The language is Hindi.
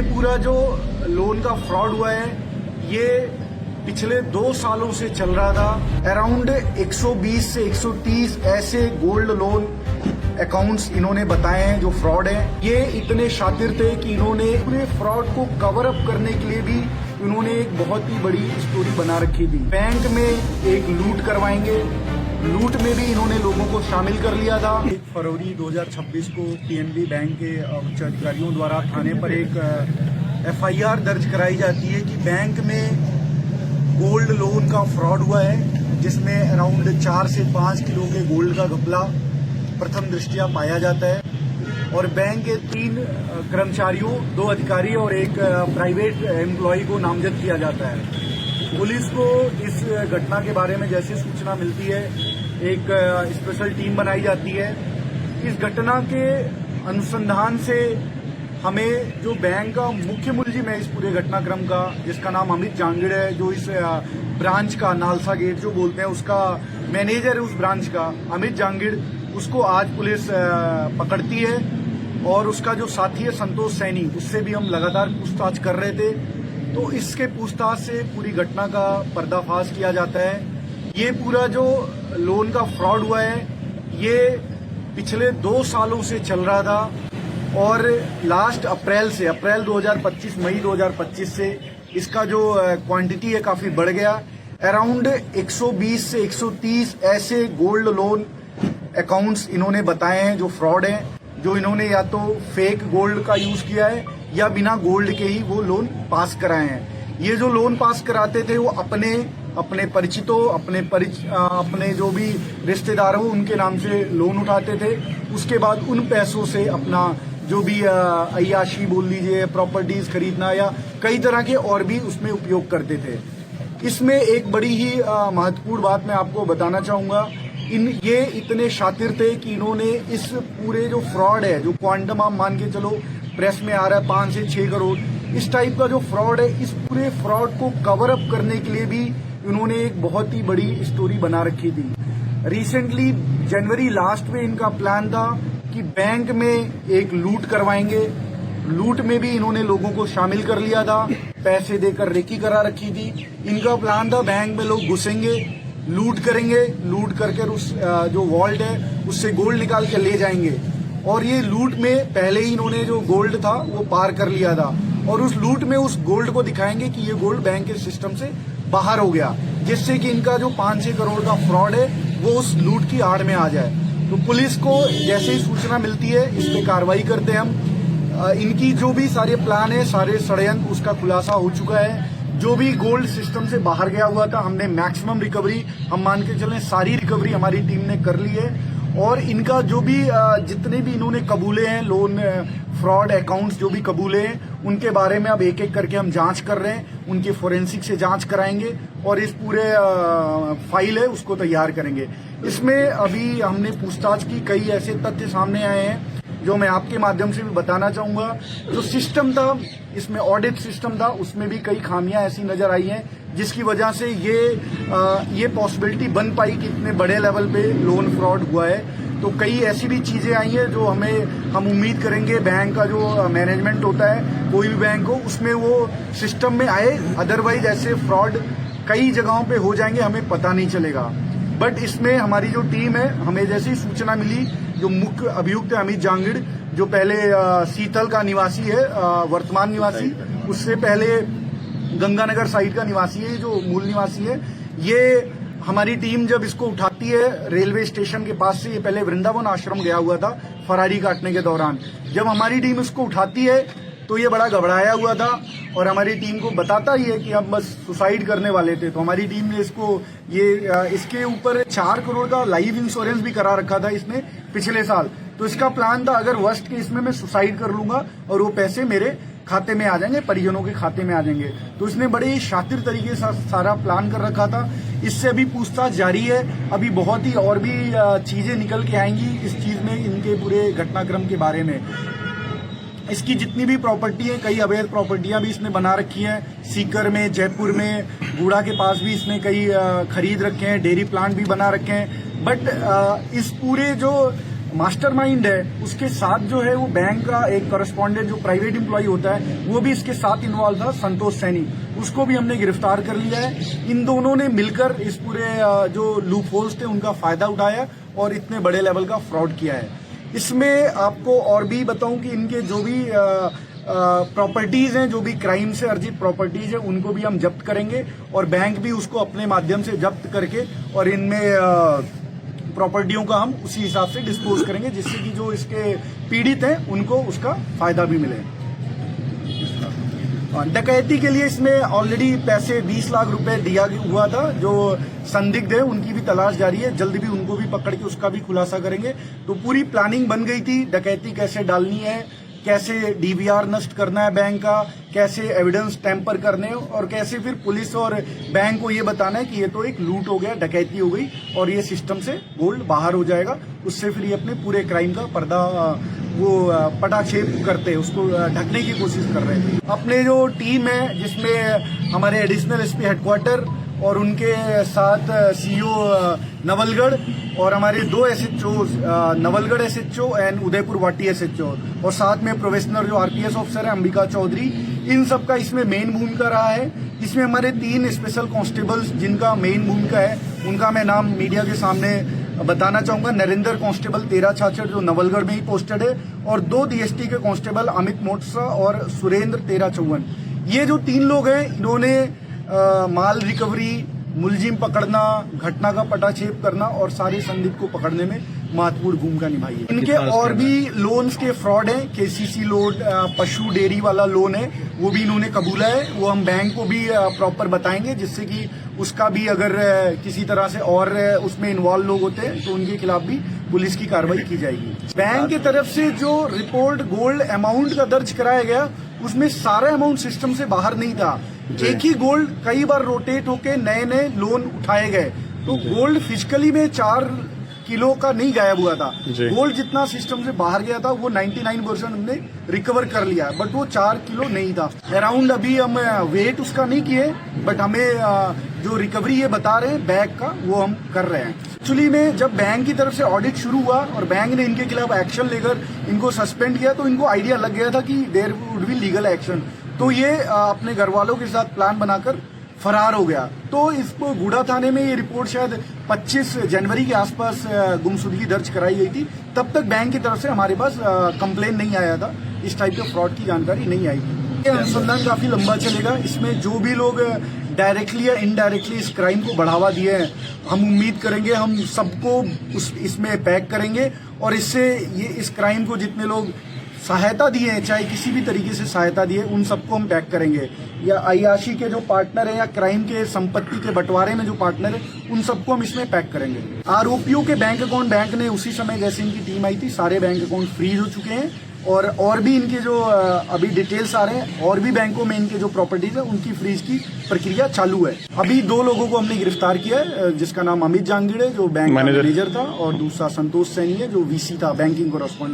ये पूरा जो लोन का फ्रॉड हुआ है ये पिछले 2 सालों से चल रहा था। अराउंड 120 से 130 ऐसे गोल्ड लोन अकाउंट्स इन्होंने बताए हैं जो फ्रॉड है। ये इतने शातिर थे कि इन्होंने पूरे फ्रॉड को कवर अप करने के लिए भी इन्होंने एक बहुत ही बड़ी स्टोरी बना रखी थी। बैंक में एक लूट करवाएंगे, लूट में भी इन्होंने लोगों को शामिल कर लिया था। 1 फरवरी 2026 को पीएनबी बैंक के उच्च अधिकारियों द्वारा थाने पर एक एफआईआर दर्ज कराई जाती है कि बैंक में गोल्ड लोन का फ्रॉड हुआ है, जिसमें अराउंड 4 से 5 किलो के गोल्ड का घपला प्रथम दृष्टया पाया जाता है और बैंक के 3 कर्मचारियों, 2 अधिकारी और एक प्राइवेट एम्प्लॉय को नामजद किया जाता है। पुलिस को इस घटना के बारे में जैसे सूचना मिलती है एक स्पेशल टीम बनाई जाती है। इस घटना के अनुसंधान से हमें जो बैंक का मुख्य मुलजिम है इस पूरे घटनाक्रम का, जिसका नाम अमित जांगिड़ है, जो इस ब्रांच का नालसा गेट जो बोलते हैं उसका मैनेजर है उस ब्रांच का, अमित जांगिड़, उसको आज पुलिस पकड़ती है। और उसका जो साथी है संतोष सैनी, उससे भी हम लगातार पूछताछ कर रहे थे। तो इसके पूछताछ से पूरी घटना का पर्दाफाश किया जाता है। ये पूरा जो लोन का फ्रॉड हुआ है ये पिछले 2 सालों से चल रहा था और लास्ट अप्रैल 2025, मई 2025 से इसका जो क्वांटिटी है काफी बढ़ गया। अराउंड 120 से 130 ऐसे गोल्ड लोन अकाउंट्स इन्होंने बताए हैं जो फ्रॉड हैं, जो इन्होंने या तो फेक गोल्ड का यूज किया है या बिना गोल्ड के ही वो लोन पास कराए हैं। ये जो लोन पास कराते थे वो अपने परिचितों, अपने जो भी रिश्तेदार हो उनके नाम से लोन उठाते थे। उसके बाद उन पैसों से अपना जो भी अय्याशी बोल लीजिए, प्रॉपर्टीज खरीदना या कई तरह के और भी उसमें उपयोग करते थे। इसमें एक बड़ी ही महत्वपूर्ण बात मैं आपको बताना चाहूंगा, ये इतने शातिर थे कि इन्होंने इस पूरे जो फ्रॉड है, जो क्वांटम आप मान के चलो प्रेस में आ रहा है 5 से 6 करोड़, इस टाइप का जो फ्रॉड है, इस पूरे फ्रॉड को कवर अप करने के लिए भी इन्होंने एक बहुत ही बड़ी स्टोरी बना रखी थी। रिसेंटली जनवरी लास्ट में इनका प्लान था कि बैंक में एक लूट करवाएंगे, लूट में भी इन्होंने लोगों को शामिल कर लिया था, पैसे देकर रेकी करा रखी थी। इनका प्लान था बैंक में लोग घुसेंगे, लूट करेंगे, लूट करके उस जो वॉल्ट है उससे गोल्ड निकाल के ले जाएंगे। और ये लूट में पहले ही इन्होंने जो गोल्ड था वो पार कर लिया था और उस लूट में उस गोल्ड को दिखाएंगे कि ये गोल्ड बैंक के सिस्टम से बाहर हो गया, जिससे कि इनका जो 5-6 करोड़ का फ्रॉड है वो उस लूट की आड़ में आ जाए। तो पुलिस को जैसे ही सूचना मिलती है इस पे कार्रवाई करते हैं हम। इनकी जो भी सारे प्लान है, सारे षड्यंत्र, उसका खुलासा हो चुका है। जो भी गोल्ड सिस्टम से बाहर गया हुआ था हमने मैक्सिमम रिकवरी, हम मान के चलें सारी रिकवरी हमारी टीम ने कर ली है। और इनका जो भी जितने भी इन्होंने कबूले हैं लोन फ्रॉड अकाउंट्स जो भी कबूले हैं, उनके बारे में अब एक एक करके हम जांच कर रहे हैं, उनके फोरेंसिक से जांच कराएंगे और इस पूरे फाइल है उसको तैयार करेंगे। इसमें अभी हमने पूछताछ की, कई ऐसे तथ्य सामने आए हैं जो मैं आपके माध्यम से भी बताना चाहूंगा। जो सिस्टम था, इसमें ऑडिट सिस्टम था, उसमें भी कई खामियां ऐसी नजर आई हैं जिसकी वजह से ये पॉसिबिलिटी बन पाई कि इतने बड़े लेवल पे लोन फ्रॉड हुआ है। तो कई ऐसी भी चीजें आई हैं जो हम उम्मीद करेंगे बैंक का जो मैनेजमेंट होता है, कोई भी बैंक हो, उसमें वो सिस्टम में आए। अदरवाइज ऐसे फ्रॉड कई जगहों पे हो जाएंगे, हमें पता नहीं चलेगा। बट इसमें हमारी जो टीम है, हमें जैसी सूचना मिली, जो मुख्य अभियुक्त है अमित जांगिड़, जो पहले सीतल का निवासी है, वर्तमान निवासी, उससे पहले गंगानगर साइड का निवासी है, जो मूल निवासी है, ये हमारी टीम जब इसको उठाती है रेलवे स्टेशन के पास से, ये पहले वृंदावन आश्रम गया हुआ था फरारी काटने के दौरान, जब हमारी टीम इसको उठाती है तो ये बड़ा घबराया हुआ था और हमारी टीम को बताता ही है कि हम बस सुसाइड करने वाले थे। तो हमारी टीम ने इसके ऊपर 4 करोड़ का लाइफ इंश्योरेंस भी करा रखा था इसने पिछले साल। तो इसका प्लान था अगर वर्स्ट केस में मैं सुसाइड कर लूंगा और वो पैसे मेरे खाते में आ जाएंगे, परिजनों के खाते में आ जाएंगे। तो इसने बड़े ही शातिर तरीके से सारा प्लान कर रखा था। इससे अभी पूछताछ जारी है, अभी बहुत ही और भी चीजें निकल के आएंगी इस चीज में, इनके पूरे घटनाक्रम के बारे में। इसकी जितनी भी प्रॉपर्टी है, कई अवैध प्रॉपर्टियां भी इसने बना रखी हैं, सीकर में, जयपुर में, गूड़ा के पास भी इसने कई खरीद रखे हैं, डेयरी प्लांट भी बना रखे हैं। बट इस पूरे जो मास्टरमाइंड है उसके साथ जो है वो बैंक का एक करस्पॉन्डेंट जो प्राइवेट एम्प्लॉय होता है वो भी इसके साथ इन्वॉल्व था, संतोष सैनी, उसको भी हमने गिरफ्तार कर लिया है। इन दोनों ने मिलकर इस पूरे जो लूप होल्स थे उनका फायदा उठाया और इतने बड़े लेवल का फ्रॉड किया है। इसमें आपको और भी बताऊं कि इनके जो भी प्रॉपर्टीज हैं, जो भी क्राइम से अर्जित प्रॉपर्टीज है, उनको भी हम जब्त करेंगे और बैंक भी उसको अपने माध्यम से जब्त करके और इनमें प्रॉपर्टियों का हम उसी हिसाब से डिस्पोज करेंगे जिससे कि जो इसके पीड़ित हैं उनको उसका फायदा भी मिले। डकैती के लिए इसमें ऑलरेडी पैसे 20 लाख रुपए दिया हुआ था। जो संदिग्ध है उनकी भी तलाश जारी है, जल्द भी उनको भी पकड़ के उसका भी खुलासा करेंगे। तो पूरी प्लानिंग बन गई थी, डकैती कैसे डालनी है, कैसे डीवीआर नष्ट करना है बैंक का, कैसे एविडेंस टैंपर करने और कैसे फिर पुलिस और बैंक को ये बताना है कि ये तो एक लूट हो गया, डकैती हो गई और ये सिस्टम से गोल्ड बाहर हो जाएगा। उससे फिर ये अपने पूरे क्राइम का पर्दा वो पटाक्षेप करते हैं, उसको ढकने की कोशिश कर रहे थे। अपने जो टीम है जिसमें हमारे एडिशनल एसपी हेडक्वार्टर और उनके साथ सीईओ नवलगढ़ और हमारे 2 SHO, Nawalgarh SHO and Udaipur वाटी एसएचओ और साथ में प्रोफेशनल जो आरपीएस ऑफिसर है अंबिका चौधरी, इन सब का इसमें मेन भूमिका रहा है। इसमें हमारे 3 स्पेशल कांस्टेबल्स जिनका मेन भूमिका है उनका मैं नाम मीडिया के सामने बताना चाहूंगा। नरेंद्र कांस्टेबल 13 छाछठ जो नवलगढ़ में ही पोस्टेड है और 2 डीएसटी के कांस्टेबल अमित मोटसा और सुरेंद्र 1354। ये जो 3 लोग हैं इन्होंने माल रिकवरी, मुलजिम पकड़ना, घटना का पटाक्षेप करना और सारे संदिग्ध को पकड़ने में महत्वपूर्ण भूमिका निभाई है। इनके और भी लोन्स के फ्रॉड हैं, केसीसी लोन, पशु डेयरी वाला लोन है, वो भी इन्होंने कबूला है। वो हम बैंक को भी प्रॉपर बताएंगे जिससे कि उसका भी अगर किसी तरह से और उसमें इन्वॉल्व लोग होते हैं तो उनके खिलाफ भी पुलिस की कार्रवाई की जाएगी। बैंक की तरफ से जो रिपोर्ट गोल्ड अमाउंट का दर्ज कराया गया उसमें सारा अमाउंट सिस्टम से बाहर नहीं था। एक ही गोल्ड कई बार रोटेट होके नए नए लोन उठाए गए, तो गोल्ड फिजिकली में 4 किलो का नहीं गायब हुआ था। गोल्ड जितना सिस्टम से बाहर गया था वो 99% हमने रिकवर कर लिया, बट वो 4 किलो नहीं था। अराउंड अभी हम वेट उसका नहीं किए, बट हमें जो रिकवरी ये बता रहे हैं बैग का वो हम कर रहे हैं। एक्चुअली में जब बैंक की तरफ से ऑडिट शुरू हुआ और बैंक ने इनके खिलाफ एक्शन लेकर इनको सस्पेंड किया तो इनको आइडिया लग गया था कि there would be legal action. तो ये अपने घर वालों के साथ प्लान बनाकर फरार हो गया। तो इसको गुड़ा थाने में ये रिपोर्ट शायद 25 जनवरी के आसपास गुमशुदगी दर्ज कराई गई थी। तब तक बैंक की तरफ से हमारे पास कंप्लेन नहीं आया था, इस टाइप के फ्रॉड की जानकारी नहीं आई थी। ये अनुसंधान काफी लंबा चलेगा। इसमें जो भी लोग डायरेक्टली या इनडायरेक्टली इस क्राइम को बढ़ावा दिए हैं, हम उम्मीद करेंगे हम सबको इसमें पैक करेंगे और इससे ये इस क्राइम को जितने लोग सहायता दिए हैं, चाहे किसी भी तरीके से सहायता दिए, उन सबको हम पैक करेंगे। या अय्याशी के जो पार्टनर है या क्राइम के संपत्ति के बंटवारे में जो पार्टनर है उन सबको हम इसमें पैक करेंगे। आरोपियों के बैंक अकाउंट बैंक ने उसी समय जैसे इनकी टीम आई थी सारे बैंक अकाउंट फ्रीज हो चुके हैं और भी इनके जो अभी डिटेल्स आ रहे हैं और भी बैंकों में इनके जो प्रॉपर्टीज है उनकी फ्रीज की प्रक्रिया चालू है। अभी 2 लोगों को हमने गिरफ्तार किया है, जिसका नाम अमित जांगीड़ है जो बैंक मैनेजर था और दूसरा संतोष सैनी है जो वीसी था, बैंकिंग कॉरेस्पॉन्डेंट।